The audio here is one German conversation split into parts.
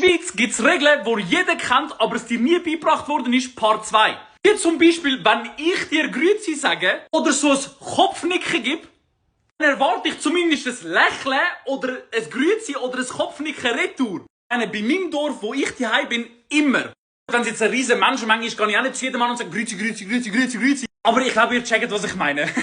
Schweiz gibt es Regeln, die jeder kennt, aber es dir nie beigebracht worden ist, Part 2. Wie zum Beispiel, wenn ich dir Grüezi sage oder so ein Kopfnicken gebe, dann erwarte ich zumindest ein Lächeln oder ein Grüezi oder ein Kopfnicken retour. Bei meinem Dorf, wo ich daheim bin, immer. Wenn es jetzt eine riesen Menschenmenge ist, kann ich auch nicht zu jedem Mann und sagen Grüezi, Grüezi, Grüezi, Grüezi, Grüezi. Aber ich glaube, ihr checkt, was ich meine. Es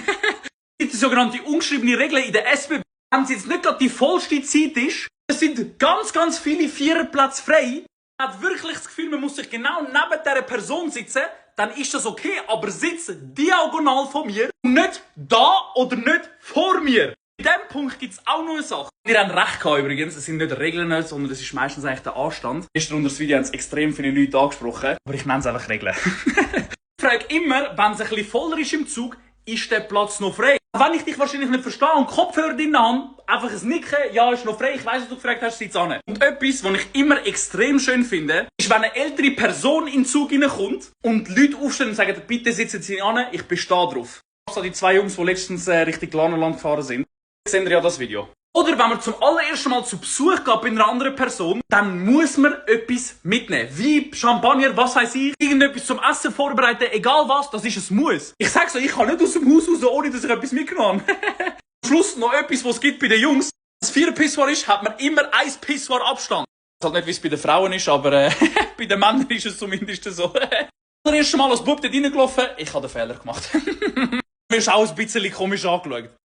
gibt die sogenannte ungeschriebene Regel in der SBB. Wenn es jetzt nicht gerade die vollste Zeit ist, es sind ganz viele Viererplätze frei. Man hat wirklich das Gefühl, man muss sich genau neben dieser Person sitzen, dann ist das okay, aber sitze diagonal von mir und nicht da oder nicht vor mir. In diesem Punkt gibt es auch noch eine Sache. Wir haben recht gehabt übrigens, es sind nicht Regeln, sondern es ist meistens eigentlich der Anstand. Gestern unter das Video haben es extrem viele Leute angesprochen, aber ich nenne es einfach Regeln. Ich frage immer, wenn es ein bisschen voller ist im Zug, ist der Platz noch frei? Wenn ich dich wahrscheinlich nicht verstehe und Kopfhörer drin habe, einfach ein Nicken, ja, ist noch frei, ich weiss, was du gefragt hast, sitz an. Und etwas, was ich immer extrem schön finde, ist, wenn eine ältere Person in den Zug reinkommt und die Leute aufstehen und sagen, bitte sitzen Sie an, ich bestehe drauf. Also die zwei Jungs, die letztens Richtung Glanerland gefahren sind, sehen ja das Video. Oder wenn man zum allerersten Mal zu Besuch geht bei einer anderen Person, dann muss man etwas mitnehmen. Wie Champagner, was weiss ich, irgendetwas zum Essen vorbereiten, egal was, das ist ein Muss. Ich sag so, ich kann nicht aus dem Haus raus, ohne dass ich etwas mitgenommen habe. Am Schluss noch etwas, was es gibt bei den Jungs. Wenn es 4 Pissoir ist, hat man immer 1 Pissoir Abstand. Ich weiß halt nicht, wie es bei den Frauen ist, aber bei den Männern ist es zumindest so. Das erste Mal als Bub dort reingelaufen, ich habe den Fehler gemacht. Mir ist auch ein bisschen komisch angeschaut.